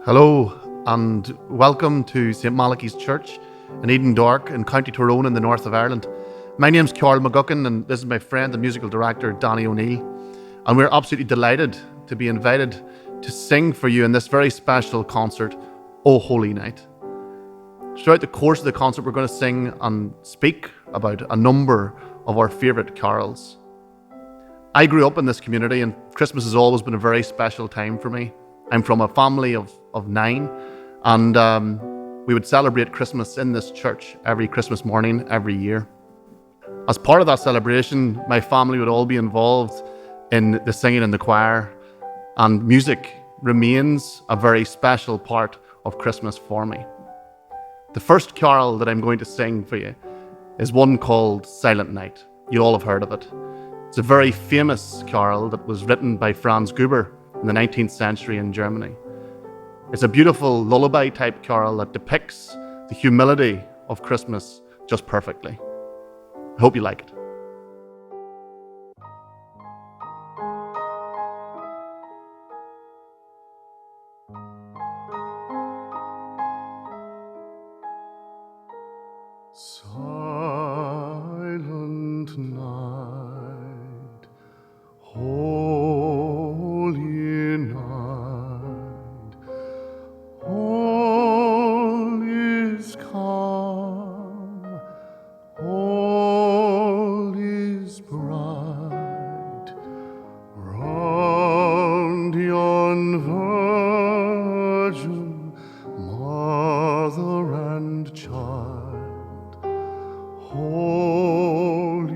Hello and welcome to St Malachy's Church in Eden Dork in County Tyrone in the north of Ireland. My name's Karl McGuckin and this is my friend and musical director Danny O'Neill, and we're absolutely delighted to be invited to sing for you in this very special concert, O Holy Night. Throughout the course of the concert we're going to sing and speak about a number of our favourite carols. I grew up in this community and Christmas has always been a very special time for me. I'm from a family of 9 and we would celebrate Christmas in this church every Christmas morning every year. As part of that celebration, my family would all be involved in the singing in the choir, and music remains a very special part of Christmas for me. The first carol that I'm going to sing for you is one called Silent Night. You all have heard of it. It's a very famous carol that was written by Franz Gruber in the 19th century in Germany. It's a beautiful lullaby type carol that depicts the humility of Christmas just perfectly. I hope you like it. Silent night, holy night, all is calm, all is bright, round yon virgin, mother and child, holy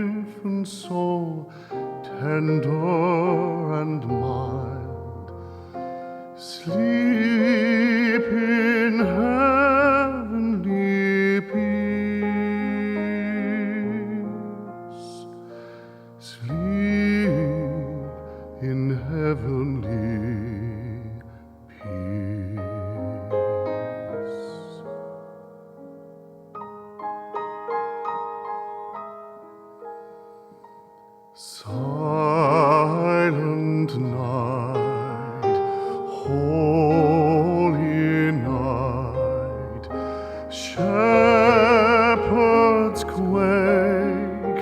infant, so tender and mild, sleep in heavenly peace, sleep in heavenly peace. Silent night, holy night, shepherds quake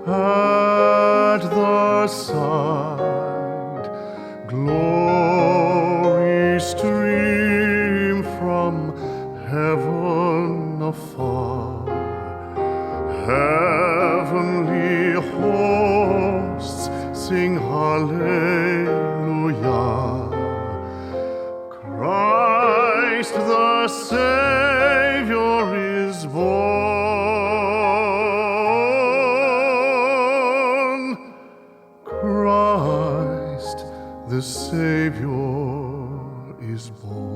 at the sight, glory stream from heaven afar, heavenly hosts sing hallelujah. Christ the Savior is born. Christ the Savior is born.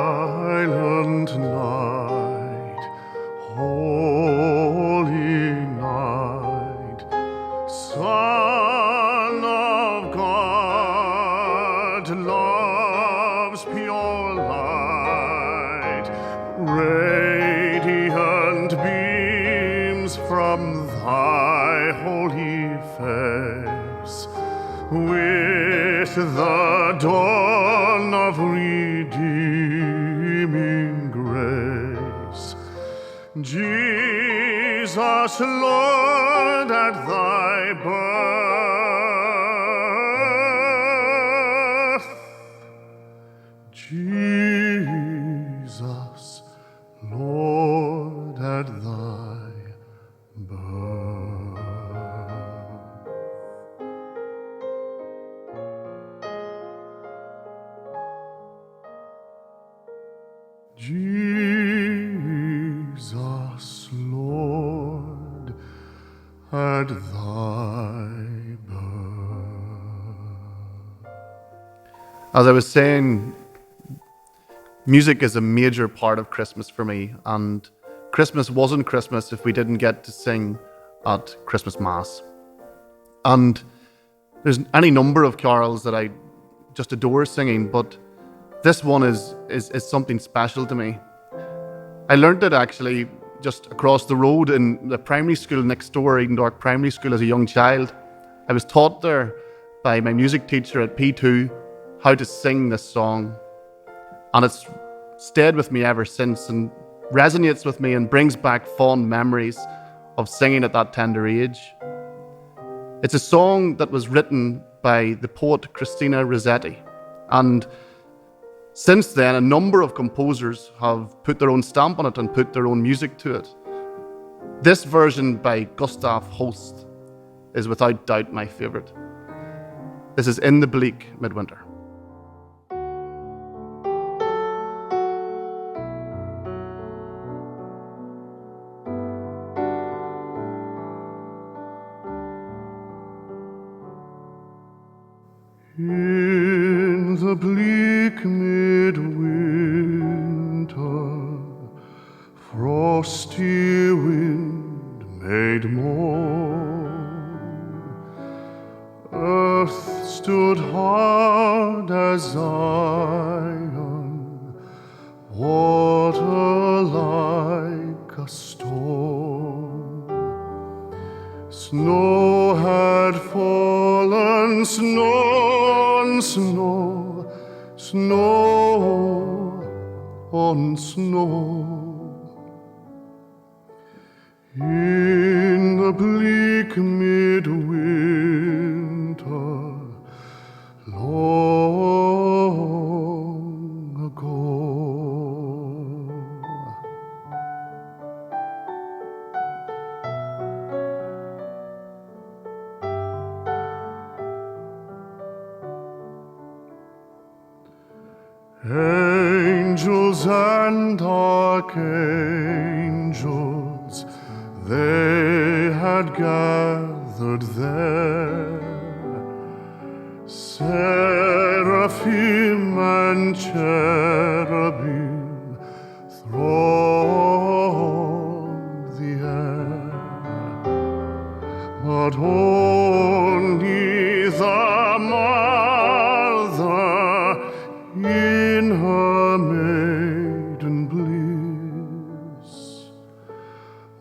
Silent night, holy night, Son of God, love's pure light, radiant beams from thy holy face, with the dawn of redeeming grace. Jesus, Lord, at thy birth, Jesus, Lord, at thy birth. Jesus, at thy birth. As I was saying, music is a major part of Christmas for me, and Christmas wasn't Christmas if we didn't get to sing at Christmas Mass. And there's any number of carols that I just adore singing, but this one is something special to me. I learned it actually just across the road in the primary school next door, Eden Dark Primary School, as a young child. I was taught there by my music teacher at P2 how to sing this song. And it's stayed with me ever since and resonates with me and brings back fond memories of singing at that tender age. It's a song that was written by the poet Christina Rossetti, and since then a number of composers have put their own stamp on it and put their own music to it. This version by Gustav Holst is without doubt my favourite. This is In the Bleak Midwinter. In the bleak midwinter, frosty wind made moan. Earth stood hard as iron, water like a stone. Snow had fallen, snow on snow, snow on snow. In the bleak midwinter, long ago. Angels and archangels, they had gathered there. Seraphim and cherubim thronged the air, but only the mother in her maiden bliss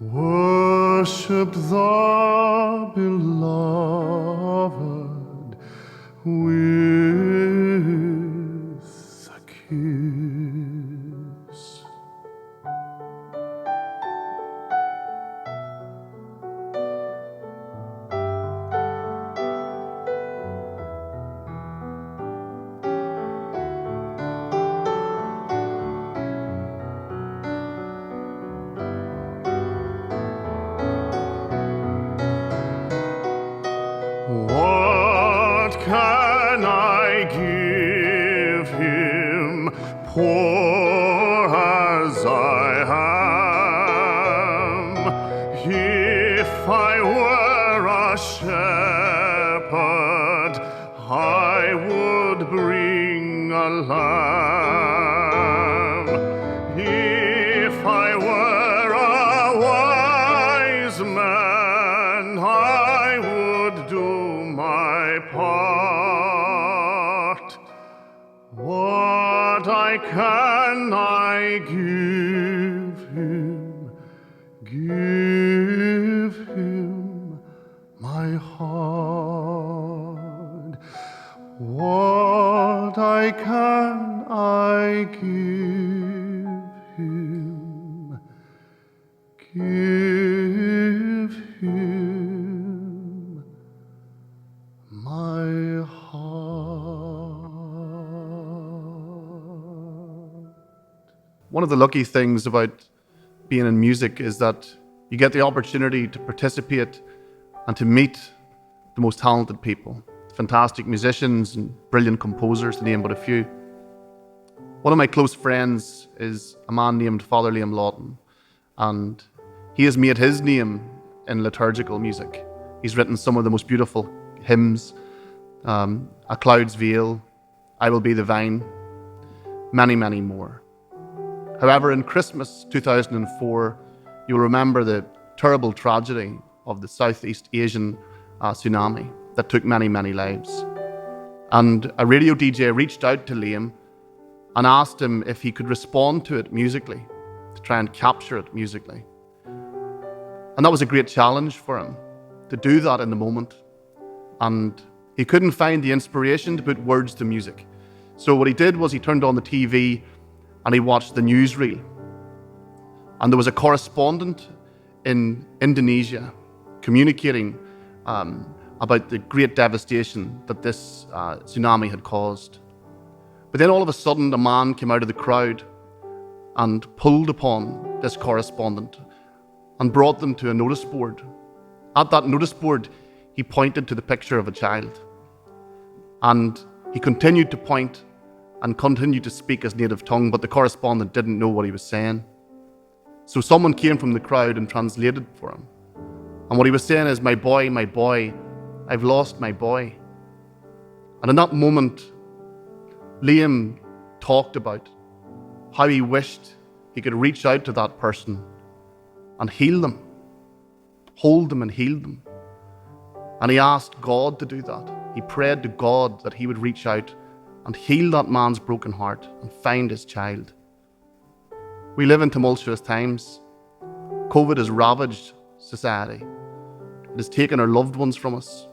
worshipped the beloved with a kiss. What can I give him, poor as I am? If I were a shepherd, I would bring a lamb. If I were a wise man, I would do my part. What can I give him my heart. What can I give him my heart. One of the lucky things about being in music is that you get the opportunity to participate and to meet the most talented people, fantastic musicians and brilliant composers, to name but a few. One of my close friends is a man named Father Liam Lawton, and he has made his name in liturgical music. He's written some of the most beautiful hymns, A Cloud's Veil, I Will Be the Vine, many, many more. However, in Christmas 2004, you'll remember the terrible tragedy of the Southeast Asian tsunami that took many, many lives. And a radio DJ reached out to Liam and asked him if he could respond to it musically, to try and capture it musically. And that was a great challenge for him, to do that in the moment. And he couldn't find the inspiration to put words to music. So what he did was he turned on the TV and he watched the newsreel. And there was a correspondent in Indonesia communicating about the great devastation that this tsunami had caused. But then all of a sudden, a man came out of the crowd and pulled upon this correspondent and brought them to a notice board. At that notice board, he pointed to the picture of a child. And he continued to point and continued to speak his native tongue, but the correspondent didn't know what he was saying. So someone came from the crowd and translated for him. And what he was saying is, my boy, I've lost my boy. And in that moment, Liam talked about how he wished he could reach out to that person and heal them, hold them and heal them. And he asked God to do that. He prayed to God that he would reach out and heal that man's broken heart and find his child. We live in tumultuous times. COVID has ravaged society. It has taken our loved ones from us.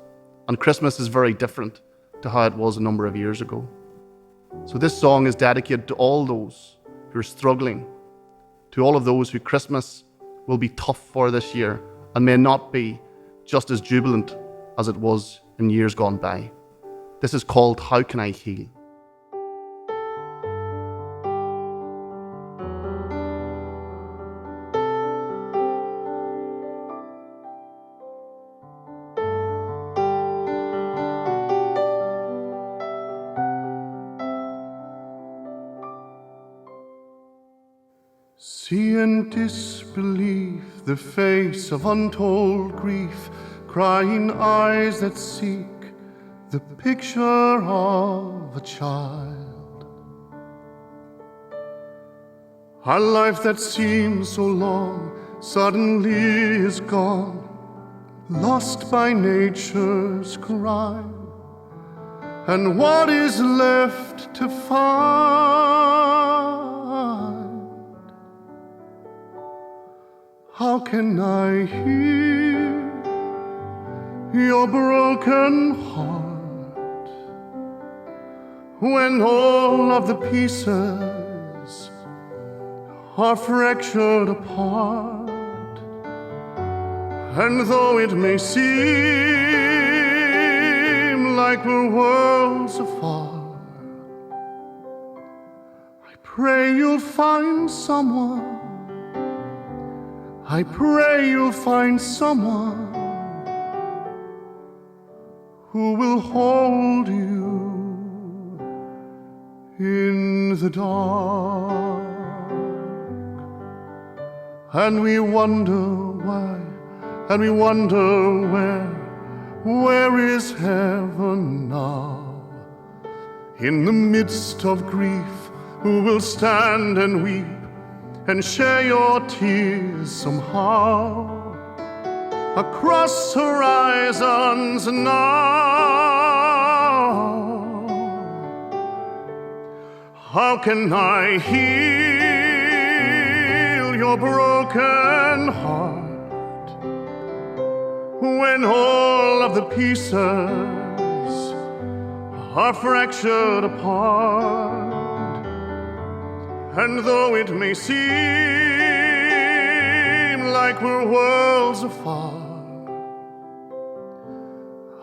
And Christmas is very different to how it was a number of years ago. So this song is dedicated to all those who are struggling, to all of those who Christmas will be tough for this year and may not be just as jubilant as it was in years gone by. This is called How Can I Heal? See in disbelief the face of untold grief, crying eyes that seek the picture of a child. A life that seems so long suddenly is gone, lost by nature's crime. And what is left to find? How can I heal your broken heart when all of the pieces are fractured apart? And though it may seem like we're worlds apart, I pray you'll find someone. I pray you'll find someone who will hold you in the dark. And we wonder why, and we wonder where is heaven now? In the midst of grief, who will stand and weep and share your tears somehow across horizons now? How can I heal your broken heart when all of the pieces are fractured apart? And though it may seem like we're worlds apart,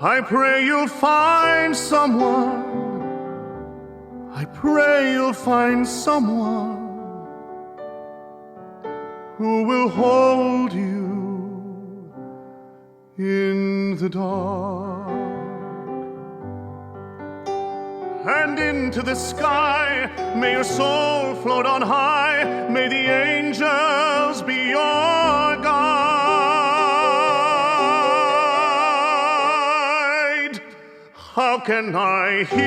I pray you'll find someone. I pray you'll find someone who will hold you in the dark. And into the sky, may your soul float on high, may the angels be your How can I heal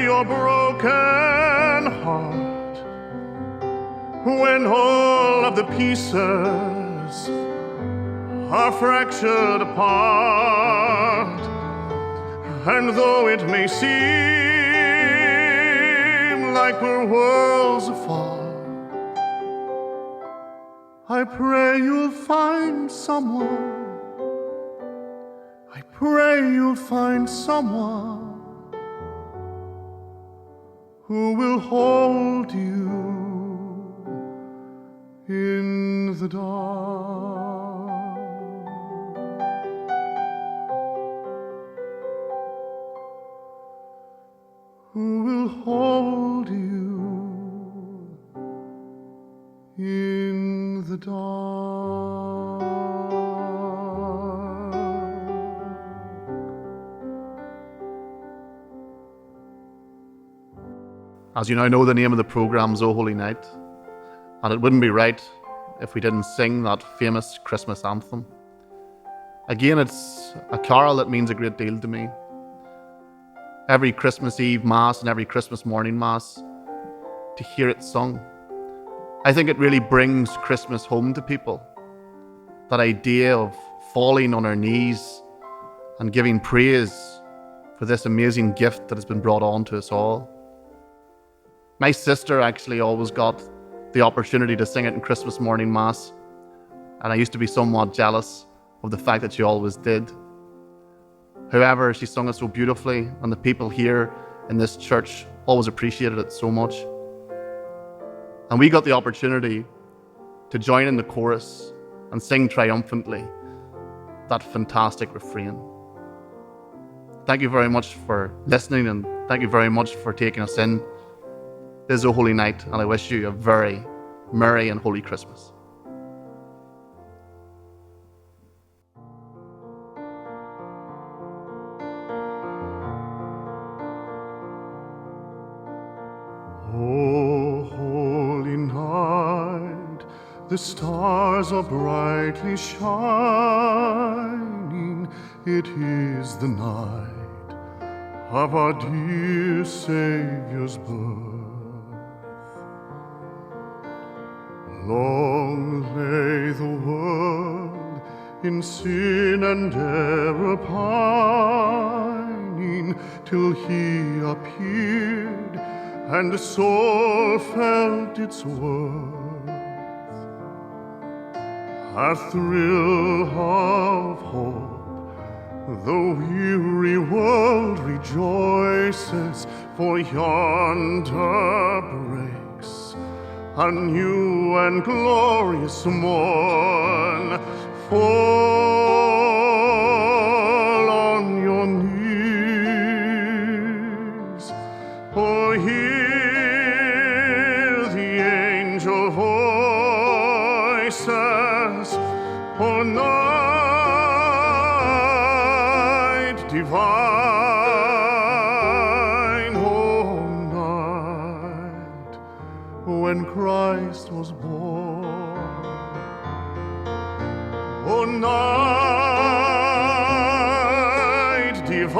your broken heart when all of the pieces are fractured apart? And though it may seem like we're worlds apart, I pray you'll find someone. I pray you'll find someone who will hold you in the dark. Who will hold you in the dark. As you now know, the name of the program's O Holy Night, and it wouldn't be right if we didn't sing that famous Christmas anthem. Again, it's a carol that means a great deal to me. Every Christmas Eve Mass and every Christmas morning Mass, to hear it sung, I think it really brings Christmas home to people. That idea of falling on our knees and giving praise for this amazing gift that has been brought on to us all. My sister actually always got the opportunity to sing it in Christmas morning Mass, and I used to be somewhat jealous of the fact that she always did. However, she sung it so beautifully, and the people here in this church always appreciated it so much. And we got the opportunity to join in the chorus and sing triumphantly that fantastic refrain. Thank you very much for listening, and thank you very much for taking us in. This is a holy night, and I wish you a very merry and holy Christmas. Oh, holy night, the stars are brightly shining. It is the night of our dear Saviour's birth. Long lay the world in sin and error pining, till he appeared and the soul felt its worth. A thrill of hope, the weary world rejoices, for yonder breaks a new and glorious morn. Fall on your knees, oh, hear the angel voices, oh, night divine, oh, night when Christ was born. O night divine,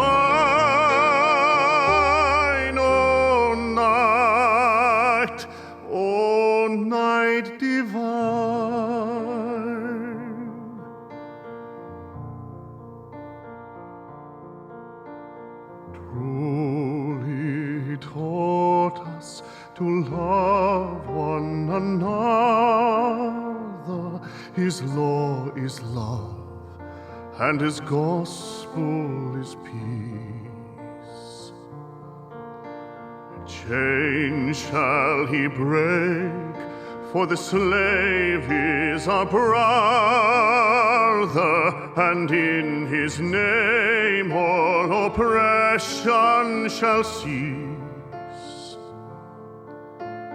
O night divine. Truly he taught us to love one another. His law is love, and his gospel is peace. Chains shall he break, for the slave is our brother, and in his name all oppression shall cease.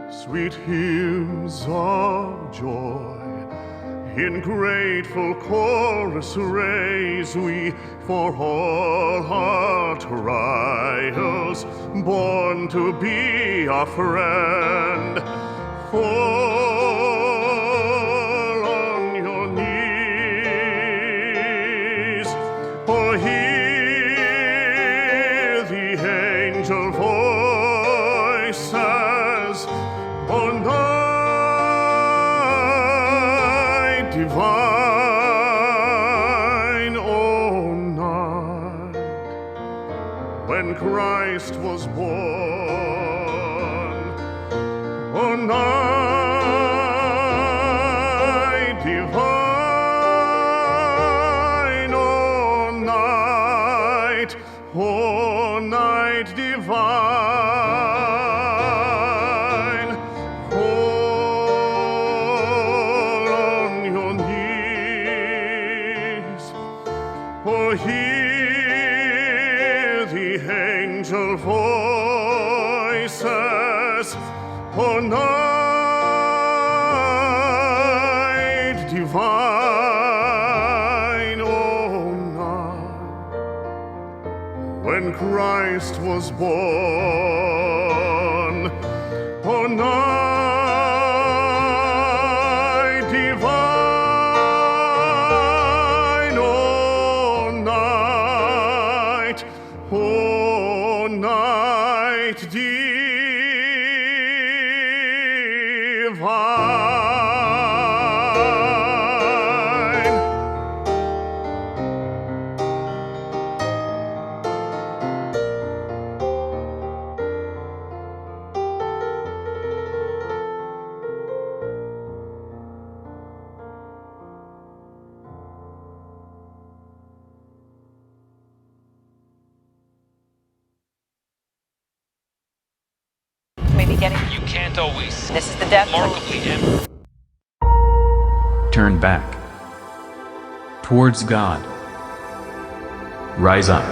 Sweet hymns of joy in grateful chorus raise we, for all our trials, born to be our friend. Fall on your knees, for he divine, oh night when Christ was born, oh night divine, oh night divine. Fall on your knees, oh hear the angel voices, oh night divine, oh night when Christ was born, oh night divine, oh night divine. Maybe getting. You can't always. This is the death. Remarkably empty. Turn back towards God. Rise up.